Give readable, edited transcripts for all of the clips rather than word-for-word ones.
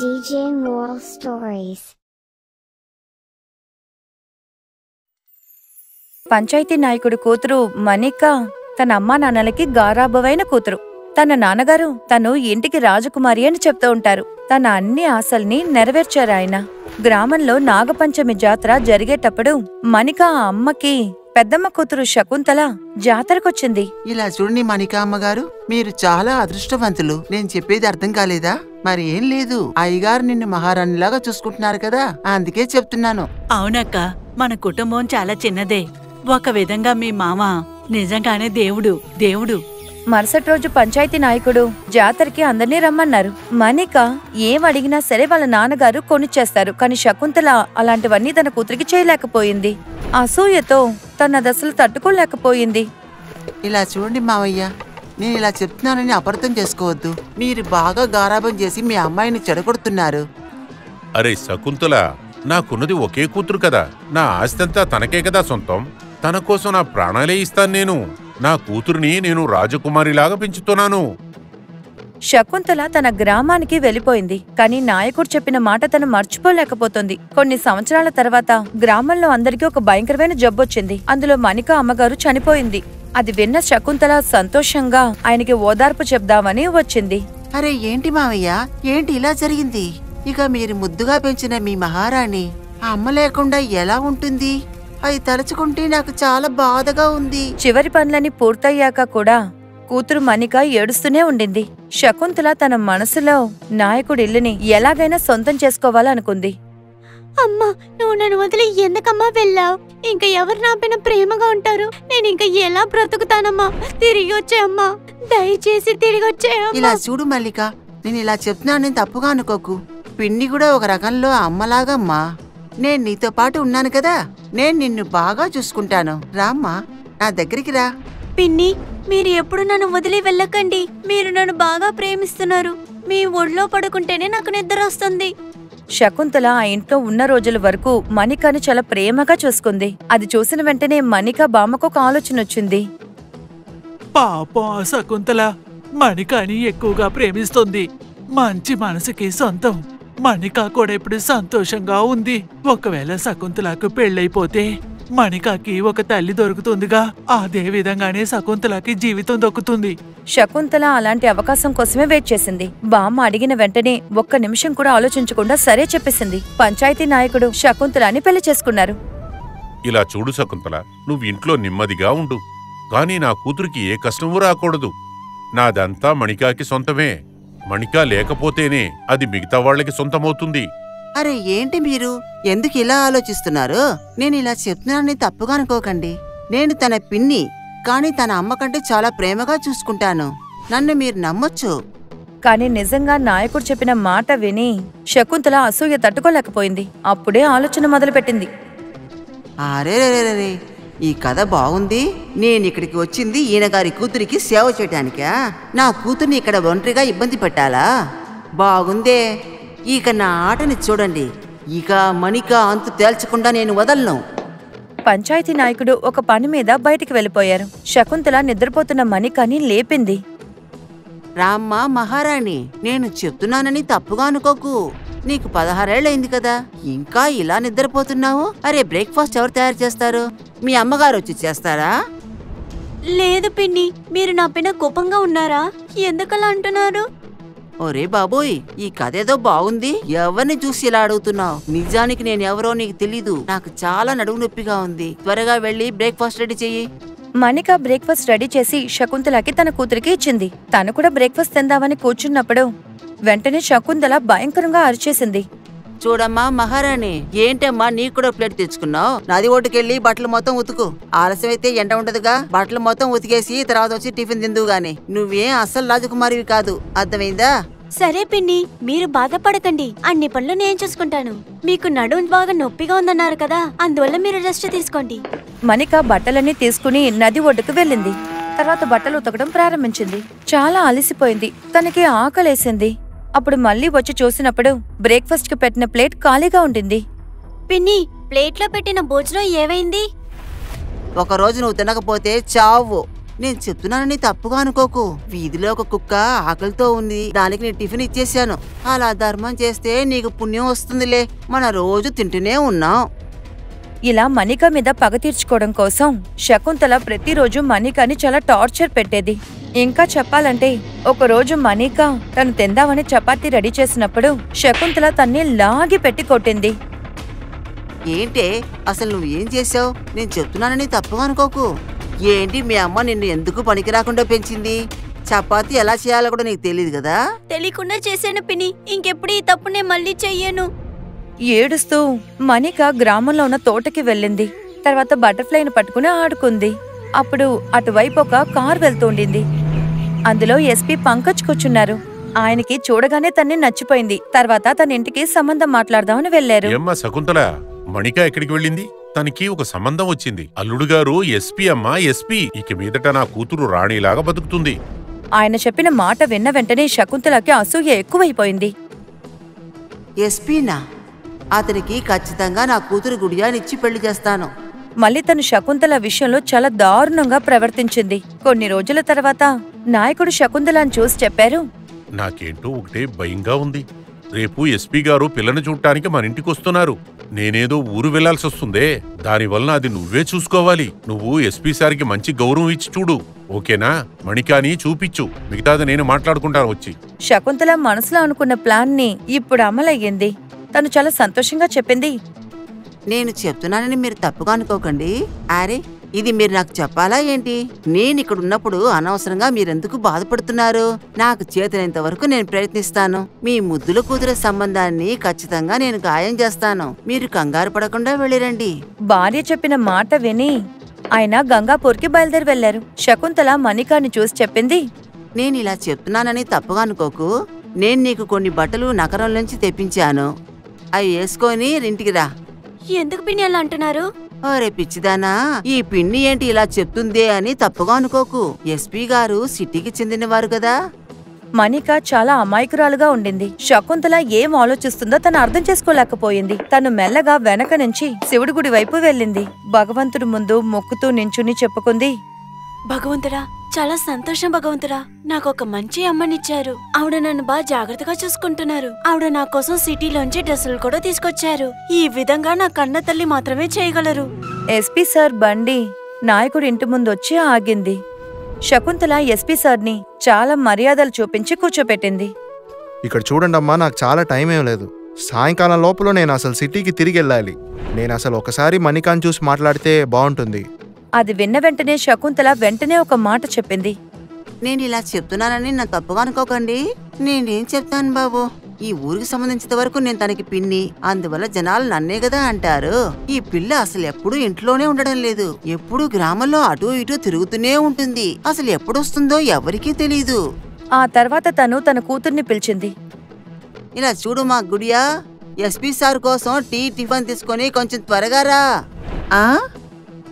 DJ Moral Stories. Panchayat నాయకుడి కూతురు మనిక తన అమ్మా నాన్నలకి గారాబవైన కూతురు. తన నాన్నగారు తను ఇంటికి రాజకుమారి అని చెప్తూ ఉంటారు. తన అన్ని ఆశల్ని నెరవేర్చారాయన. గ్రామంలో నాగపంచమి జాతర జరిగేటప్పుడు మనిక ఆ అమ్మకి పెద్దమ్మ కూతురు శకుంతల జాతరకొచ్చింది. ఇలా చూడండి మణికా అమ్మగారు, మీరు చాలా అదృష్టవంతులు. నేను చెప్పేది అర్థం కాలేదా? మరి ఏం లేదు, అయ్యగారు నిన్ను మహారాణిలాగా చూసుకుంటున్నారు కదా, అందుకే చెప్తున్నాను. అవునక్క, మన కుటుంబం చాలా చిన్నదే. ఒక విధంగా మీ మామ నిజంగానే దేవుడు. మరుసటి రోజు పంచాయతీ నాయకుడు జాతరకి అందర్నీ రమ్మన్నారు. మనిక ఏం అడిగినా సరే వాళ్ళ నాన్నగారు కొనిచ్చేస్తారు. కాని శకుంతల అలాంటివన్నీ తన కూతురికి చేయలేకపోయింది. అసూయతో తన దశలు తట్టుకోలేకపోయింది. ఇలా చూడండి మావయ్య, నేను ఇలా చెప్తున్నానని అపార్థం చేసుకోవద్దు. మీరు బాగా గారాబం చేసి మీ అమ్మాయిని చెడగొడుతున్నారు. అరే శకుంతల, నాకున్నది ఒకే కూతురు కదా, నా ఆస్తంతా తనకే కదా సొంతం. తన కోసం నా ప్రాణాలే ఇస్తాను. నా కూతురిని నేను రాజకుమారిలాగా పెంచుతున్నాను. శకుంతల తన గ్రామానికి వెళ్లిపోయింది. కాని నాయకుడు చెప్పిన మాట తను మర్చిపోలేకపోతుంది. కొన్ని సంవత్సరాల తర్వాత గ్రామంలో అందరికీ ఒక భయంకరమైన జబ్బొచ్చింది. అందులో మనిక అమ్మగారు చనిపోయింది. అది విన్న శకుంతల సంతోషంగా ఆయనకి ఓదార్పు చెప్దామని వచ్చింది. అరే ఏంటి మావయ్య, ఏంటి ఇలా జరిగింది? ఇక మీరు ముద్దుగా పెంచిన మీ మహారాణి ఆ అమ్మ లేకుండా ఎలా ఉంటుంది? అది తలుచుకుంటే నాకు చాలా బాధగా ఉంది. చివరి పనులని పూర్తయ్యాక కూడా కూతురు మనిక ఏడుస్తూనే ఉండింది. శకుంతల తన మనసులో నాయకుడి ఇల్లుని ఎలాగైనా సొంతం చేసుకోవాలనుకుంది. అమ్మా, నువ్వు నన్ను వదిలి ఎందుకమ్మా వెళ్ళావు? ఇంకా ఎవరు నా పైన ప్రేమగా ఉంటారు? నేను ఇంకా ఎలా బ్రతుకుతానమ్మా? తిరిగి వచ్చేయమ్మా, దయచేసి తిరిగి వచ్చేయమ్మా. ఇలా చూడు మల్లిక, నేను ఇలా చెప్తున్నానని తప్పుగా అనుకోకు. పిన్ని కూడా ఒక రకంలో అమ్మలాగమ్మా. నేను నీతో పాటు ఉన్నాను కదా, నేను నిన్ను బాగా చూసుకుంటాను. రామ్మా, నా దగ్గరికి రా. పిన్ని, మీరు ఎప్పుడు నన్ను వదిలి వెళ్ళకండి. మీరు నన్ను బాగా ప్రేమిస్తున్నారు. మీ ఒళ్ళో పడుకుంటేనే నాకు నిద్ర వస్తుంది. శకుంతల ఆ ఇంట్లో ఉన్న రోజుల వరకు మనికని చాలా ప్రేమగా చూసుకుంది. అది చూసిన వెంటనే మనిక బామ్మకు ఒక ఆలోచన వచ్చింది. పాపం శకుంతల మణికని ఎక్కువగా ప్రేమిస్తుంది. మంచి మనసుకి సొంతం. మణిక కూడా ఇప్పుడు సంతోషంగా ఉంది. ఒకవేళ శకుంతలకు పెళ్ళైపోతే మణికకి ఒక తల్లి దొరుకుతుందిగా, అదే విధంగానే శకుంతలకి జీవితం దొక్కుతుంది. శకుంతల అలాంటి అవకాశం కోసమే వెయిట్ చేసింది. బామ్మ అడిగిన వెంటనే ఒక్క నిమిషం కూడా ఆలోచించకుండా సరే చెప్పేసింది. పంచాయతీ నాయకుడు శకుంతలని పెళ్లి చేసుకున్నారు. ఇలా చూడు శకుంతల, నువ్వు ఇంట్లో నెమ్మదిగా ఉండు. కాని నా కూతురికి ఏ కష్టమూ రాకూడదు. నాదంతా మణికాకి సొంతమే. మణిక లేకపోతేనే అది మిగతా వాళ్లకి సొంతమవుతుంది. అరే ఏంటి మీరు, ఎందుకు ఇలా ఆలోచిస్తున్నారు? నేను ఇలా చెప్తున్నానని తప్పుగా అనుకోకండి. నేను తన పిన్ని, కాని తన అమ్మ కంటే చాలా ప్రేమగా చూసుకుంటాను. నన్ను మీరు నమ్మొచ్చు. కాని నిజంగా నాయకుడు చెప్పిన మాట విని శకుంతల అసూయ తట్టుకోలేకపోయింది. అప్పుడే ఆలోచన మొదలుపెట్టింది. అరే, ఈ కథ బాగుంది. నేనిక్కడికి వచ్చింది ఈయనగారి కూతురికి సేవ చేయటానికా? నా కూతుర్ని ఇక్కడ ఒంటరిగా ఇబ్బంది పెట్టాలా? బాగుందే. ఇక నా ఆటని చూడండి. ఇక మణిక అంతు తేల్చకుండా నేను వదలను. పంచాయతీ నాయకుడు ఒక పని మీద బయటికి వెళ్లిపోయారు. శకుంతల నిద్రపోతున్న మణికని లేపింది. రామ్మా మహారాణి, నేను చెప్తున్నానని తప్పుగా అనుకోకు. నీకు 16 ఏళ్ళయింది కదా, ఇంకా ఇలా నిద్రపోతున్నావు? అరే, బ్రేక్ఫాస్ట్ ఎవరు తయారు చేస్తారు? మీ అమ్మగారు వచ్చి చేస్తారా? లేదు పిన్ని, మీరు నా పైన కోపంగా ఉన్నారా? ఎందుకలా అంటున్నారు? ఒరే బాబోయ్, ఈ కథ ఏదో బాగుంది. ఎవరిని చూసి ఇలా అడుగుతున్నావు? నిజానికి నేను ఎవరో నీకు తెలీదు. నాకు చాలా నడుము నొప్పిగా ఉంది. త్వరగా వెళ్ళి బ్రేక్ఫాస్ట్ రెడీ చెయ్యి. మనిక బ్రేక్ఫాస్ట్ రెడీ చేసి శకుంతలకి తన కూతురికి ఇచ్చింది. తను కూడా బ్రేక్ఫాస్ట్ తిందామని కూర్చున్నప్పుడు వెంటనే శకుంతల భయంకరంగా అరిచేసింది. చూడమ్మా మహారాణి, ఏంటమ్మా నీకు కూడా ప్లేట్ తెచ్చుకున్నావు? నది ఒడ్డుకెళ్ళి బట్టలు మొత్తం ఉతుకు. ఆలస్యం అయితే ఎండ ఉండదుగా. బట్టలు మొత్తం ఉతికేసి తర్వాత వచ్చి టిఫిన్ తిందువు గాని. నువ్వేం అస్సలు రాజకుమారివి కాదు, అర్థమైందా? సరే పిన్ని, మీరు బాధపడకండి. అన్ని పనులు నేను చూసుకుంటాను. మీకు నడుము బాగా నొప్పిగా ఉందన్నారు కదా, అందువల్ల మీరు రెస్ట్ తీసుకోండి. మనిక బట్టలన్నీ తీసుకుని నది ఒడ్డుకు వెళ్ళింది. తర్వాత బట్టలు ఉతకడం ప్రారంభించింది. చాలా అలసిపోయింది. తనకి ఆకలేసింది. అప్పుడు మళ్ళీ వచ్చి చూసినప్పుడు బ్రేక్ఫాస్ట్ కి పెట్టిన ప్లేట్ ఖాళీగా ఉండింది. పిన్ని, ప్లేట్లో పెట్టిన భోజనం ఏమైంది? ఒకరోజు నువ్వు తినకపోతే చావు. నేను చెప్తున్నానని తప్పుగా అనుకోకు. వీధిలో ఒక కుక్క ఆకలితో ఉంది, దానికి నేను టిఫిన్ ఇచ్చేశాను. అలా ధర్మం చేస్తే నీకు పుణ్యం వస్తుందిలే. మన రోజు తింటూనే ఉన్నాం. ఇలా మనిక మీద పగ తీర్చుకోవడం కోసం శకుంతల ప్రతిరోజు మనికని చాలా టార్చర్ పెట్టేది. ఇంకా చెప్పాలంటే ఒకరోజు మనిక తను తిందామని చపాతీ రెడీ చేసినప్పుడు శకుంతల తన్ని లాగి పెట్టి కొట్టింది. ఏంటే అసలు నువ్వు ఏం చేసావు? నేను చెప్తున్నానని తప్పుగా అనుకోకు. ఏంటి మీ అమ్మ నిన్ను ఎందుకు పనికి రాకుండా పెంచింది? చపాతీ ఎలా చేయాలో కూడా నీకు తెలియదు కదా? తెలియకుండా చేశాను పిన్ని. ఇంకెప్పుడు ఈ తప్పు నేను మళ్ళీ చెయ్యను. ఏడుస్తూ మనిక గ్రామంలో ఉన్న తోటకి వెళ్ళింది. తర్వాత బటర్ఫ్లైని పట్టుకుని ఆడుకుంది. అప్పుడు అటువైపు ఒక కార్ వెళ్తుండింది. అందులో ఎస్పీ పంకజ్ కూర్చున్నారు. ఆయనకి చూడగానే తన్ని నచ్చిపోయింది. తర్వాత తన ఇంటికి సంబంధం మాట్లాడదామని వెళ్లారు. ఏమ్మా శకుంతల, మణిక ఎక్కడికి వెళ్ళింది? తనకి ఒక సంబంధం వచ్చింది. అల్లుడు గారు ఎస్పీ అమ్మా, ఎస్పీ. ఇక మీదట నా కూతురు రాణిలాగా బతుకుతుంది. ఆయన చెప్పిన మాట విన్న వెంటనే శకుంతలకి అసూయ ఎక్కువైపోయింది. ఎస్పీనా? అతనికి ఖచ్చితంగా నా కూతురు గుడియానిచ్చి పెళ్లి చేస్తాను. మళ్ళీ తను శకుంతల విషయంలో చాలా దారుణంగా ప్రవర్తించింది. కొన్ని రోజుల తర్వాత నాయకుడు శకుంతలను చూసి చెప్పారు, నాకేంటో ఒకటే భయంగా ఉంది. రేపు ఎస్పీ గారు పిల్లని చూడటానికి మన ఇంటికి వస్తున్నారు. నేనేదో ఊరు వెళ్లాల్సి వస్తుందే, దానివల్ల అది నువ్వే చూసుకోవాలి. నువ్వు ఎస్పీ సార్కి మంచి గౌరవం ఇచ్చి చూడు, ఓకేనా? మణికాని చూపించు, మిగతాది నేను మాట్లాడుకుంటాను వచ్చి. శకుంతల మనసులో అనుకున్న ప్లాన్ ని ఇప్పుడు అమలయ్యింది. తను చాలా సంతోషంగా చెప్పింది, నేను చెప్తున్నానని మీరు తప్పుగా అనుకోకండి. అరే, ఇది మీరు నాకు చెప్పాలా ఏంటి? నేను ఇక్కడ ఉన్నప్పుడు అనవసరంగా మీరెందుకు బాధపడుతున్నారు? నాకు చేతనైనంత వరకు నేను ప్రయత్నిస్తాను. మీ ముద్దుల కూతురు సంబంధాన్ని ఖచ్చితంగా నేను గాయం చేస్తాను. మీరు కంగారు పడకుండా వెళ్ళిరండి. భార్య చెప్పిన మాట విని ఆయన గంగాపూర్కి బయలుదేరి వెళ్లారు. శకుంతల మనికాని చూసి చెప్పింది, నేను ఇలా చెప్తున్నానని తప్పుగా అనుకోకు. నేను నీకు కొన్ని బట్టలు నగరం నుంచి తెప్పించాను. అవి వేసుకొని ఇంటికి రా. ఎందుకు పిన్ని అలా అంటున్నారు? అరే పిచ్చిదానా, ఈ పిన్ని ఏంటి ఇలా చెప్తుందే అని తప్పుగా అనుకోకు. ఎస్పీ గారు సిటీకి చెందినవారు కదా. మనిక చాలా అమాయకురాలుగా ఉండింది. శకుంతల ఏం ఆలోచిస్తుందో తను అర్థం చేసుకోలేకపోయింది. తను మెల్లగా వెనక నుంచి శివుడి గుడి వైపు వెళ్ళింది. భగవంతుడి ముందు మొక్కుతూ నించుని చెప్పుకుంది, భగవంతుడా, చాలా సంతోషం భగవంతుడా. నాకు ఒక మంచి అమ్మనిచ్చారు. ఆవిడ నన్ను బాగా జాగ్రత్తగా చూసుకుంటున్నారు. ఆవిడ నా కోసం సిటీలోంచి డ్రెస్సులు కూడా తీసుకొచ్చారు. ఈ విధంగా నా కన్న తల్లి మాత్రమే చేయగలరు. ఎస్పీ సార్ బండి నాయకుడి ఇంటి ముందొచ్చి ఆగింది. శకుంతల ఎస్పీ సార్ని చాలా మర్యాదలు చూపించి కూర్చోపెట్టింది. ఇక్కడ చూడండమ్మా, నాకు చాలా టైం ఏం లేదు. సాయంకాలం లోపల నేను అసలు సిటీకి తిరిగి వెళ్ళాలి. నేను అసలు ఒకసారి మణికాన్ని చూసి మాట్లాడితే బాగుంటుంది. అది విన్న వెంటనే శకుంతల వెంటనే ఒక మాట చెప్పింది, నేను ఇలా చెప్తున్నానని నా తప్పుగా అనుకోకండి. నేనేం చెప్తాను బాబు, ఈ ఊరికి సంబంధించిన వరకు నేను తనకి పిన్ని. అందువల్ల జనాలు నన్నే కదా అంటారు. ఈ పిల్ల అసలు ఎప్పుడూ ఇంట్లోనే ఉండడం లేదు. ఎప్పుడూ గ్రామంలో అటూ ఇటూ తిరుగుతూనే ఉంటుంది. అసలు ఎప్పుడొస్తుందో ఎవరికీ తెలీదు. ఆ తర్వాత తను తన కూతుర్ని పిలిచింది. ఇలా చూడు మా గుడియా, ఎస్పీ సార్ కోసం టిఫిన్ తీసుకొని కొంచెం త్వరగా రా.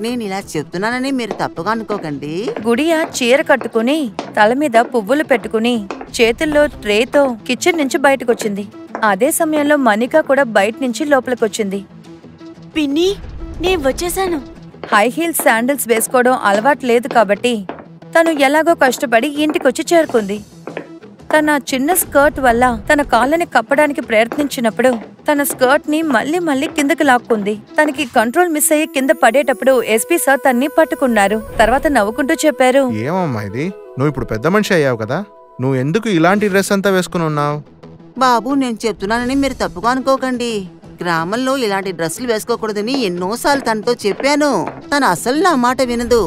నేను ఇలా చెప్తున్నానని మీరు తప్పుగా అనుకోకండి. గుడియ చీర కట్టుకుని తల మీద పువ్వులు పెట్టుకుని చేతుల్లో ట్రేతో కిచెన్ నుంచి బయటకొచ్చింది. అదే సమయంలో మనిక కూడా బయట నుంచి లోపలికొచ్చింది. పిన్ని, నేను వచ్చేసాను. హై హీల్స్ శాండిల్స్ వేసుకోవడం అలవాటు లేదు కాబట్టి తను ఎలాగో కష్టపడి ఇంటికొచ్చి చేరుకుంది. తన చిన్న స్కర్ట్ వల్ల తన కాళ్ళని కప్పడానికి ప్రయత్నించినప్పుడు తన స్కర్ట్ ని మళ్ళీ కిందకి లాక్కుంది. తనకి కంట్రోల్ మిస్ అయ్యి కింద పడేటప్పుడు ఎస్పీ సార్ తన్ని పట్టుకున్నారు. తర్వాత నవ్వుకుంటూ చెప్పారు, ఏమమ్మా ఇది? నువ్వు ఇప్పుడు పెద్ద మనిషి అయ్యావు కదా, నువ్వు ఎందుకు ఇలాంటి డ్రెస్ అంతా వేసుకుని ఉన్నావు? బాబు, నేను చెప్తున్నానని మీరు తప్పుగా అనుకోకండి. గ్రామంలో ఇలాంటి డ్రెస్సులు వేసుకోకూడదని ఎన్నోసార్లు తనతో చెప్పాను. తను అసలు నా మాట వినదు.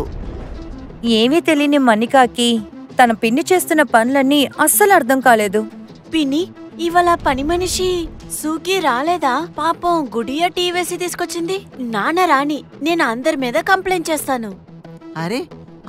ఏమీ తెలియని మనికాకి తన పిన్ని చేస్తున్న పనులన్నీ అస్సలు అర్థం కాలేదు. పిన్ని, ఇవాళ పని మనిషి సూకి రాలేదా? పాపం గుడియా టీ వేసి తీసుకొచ్చింది. నాన్న రాణి, నేను అందరి మీద కంప్లైంట్ చేస్తాను. అరే,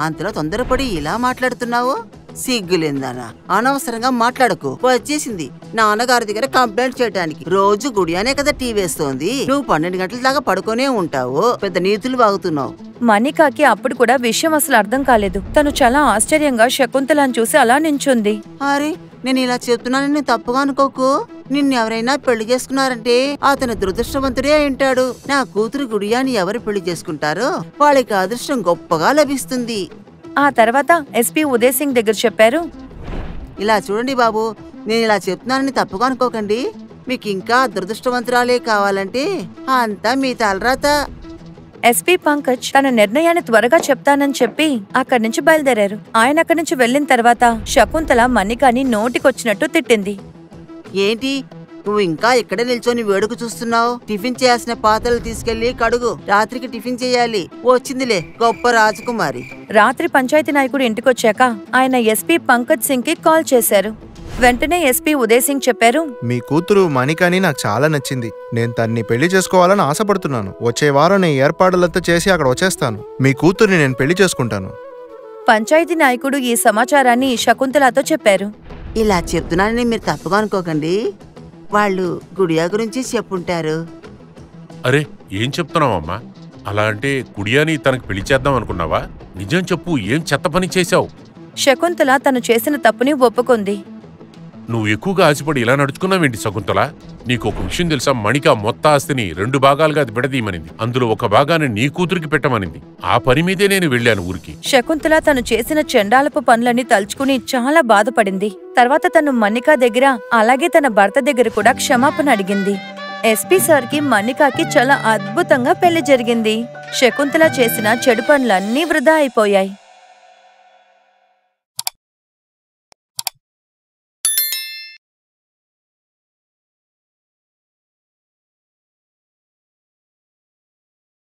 అంతలో తొందరపడి ఇలా మాట్లాడుతున్నావు? సిగ్గులేందానా, అనవసరంగా మాట్లాడకు. వచ్చేసింది నాన్నగారి దగ్గర కంప్లైంట్ చేయడానికి. రోజు గుడియానే కదా టీ వేస్తోంది. నువ్వు 12 గంటల దాకా పడుకోనే ఉంటావు. పెద్ద నీతులు వాగుతున్నావు. మనికాకి అప్పుడు కూడా విషయం అసలు అర్థం కాలేదు. తను చాలా ఆశ్చర్యంగా శకుంతలను చూసి అలా నించుంది. అరే, నేను ఇలా చెప్తున్నానని తప్పుగా అనుకోకు. నిన్నెవరైనా పెళ్లి చేసుకున్నారంటే అతను దురదృష్టవంతుడే అయింటాడు. నా కూతురు గుడియాని ఎవరు పెళ్లి చేసుకుంటారో వాళ్ళకి అదృష్టం గొప్పగా లభిస్తుంది. ఆ తర్వాత ఎస్పీ ఉదయ్ సింగ్ దగ్గర చెప్పారు. ఇలా చూడండి బాబు, నేను ఇలా చెప్తున్నానని తప్పుగా అనుకోకండి. మీకు ఇంకా దురదృష్టవంతురాలే కావాలంటే అంతా మీ తలరాత. ఎస్పీ పంకజ్ తన నిర్ణయాన్ని త్వరగా చెప్తానని చెప్పి అక్కడి నుంచి బయలుదేరారు. ఆయన అక్కడి నుంచి వెళ్లిన తర్వాత శకుంతల మణికాని నోటికొచ్చినట్టు తిట్టింది. ఏంటి నువ్వు ఇంకా ఇక్కడే నిల్చొని వేడుక చూస్తున్నావు? టిఫిన్ చేయాల్సిన పాత్రలు తీసుకెళ్లి కడుగు. రాత్రికి టిఫిన్ చేయాలి. వచ్చిందిలే గొప్ప రాజకుమారి. రాత్రి పంచాయతీ నాయకుడు ఇంటికొచ్చాక ఆయన ఎస్పీ పంకజ్ సింగ్ కి కాల్ చేశారు. వెంటనే ఎస్పీ ఉదయ్ సింగ్ చెప్పారు, మీ కూతురు మణికాని నాకు చాలా నచ్చింది. నేను తన్ని పెళ్లి చేసుకోవాలని ఆశపడుతున్నాను. వచ్చే వారం నేను ఏర్పాట్లంతా చేసి అక్కడ వచ్చేస్తాను. మీ కూతుర్ని నేను పెళ్లి చేసుకుంటాను. పంచాయతీ నాయకుడు ఈ సమాచారాన్ని శకుంతలతో చెప్పారు. ఇలా చెప్తున్నానని మీరు తప్పుగా అనుకోకండి. వాళ్ళు గుడియా గురించి చెప్పుంటారు. అరే ఏం చెప్తున్నావమ్మా? అలా అంటే గుడియాని తనకు పెళ్లి చేద్దాం అనుకున్నావా? నిజం చెప్పు, ఏం చెత్త పని చేశావు? శకుంతల తను చేసిన తప్పుని ఒప్పుకుంది. నువ్వు ఎక్కువగా ఆశపడి ఇలా నడుచుకున్నావేంటి శకుంతల? నీకు ఒక విషయం తెలుసా? మణిక మొత్తం ఆస్తిని 2 భాగాలుగా అది విడదీయమనింది. అందులో ఒక భాగాన్ని నీ కూతురికి పెట్టమనింది. ఆ పని మీదే నేను వెళ్ళాను ఊరికి. శకుంతల తను చేసిన చెండాలపు పనులని తలుచుకుని చాలా బాధపడింది. తర్వాత తను మణిక దగ్గర అలాగే తన భర్త దగ్గర కూడా క్షమాపణ అడిగింది. ఎస్పీ సార్కి మణికాకి చాలా అద్భుతంగా పెళ్లి జరిగింది. శకుంతల చేసిన చెడు పనులన్నీ వృధా అయిపోయాయి.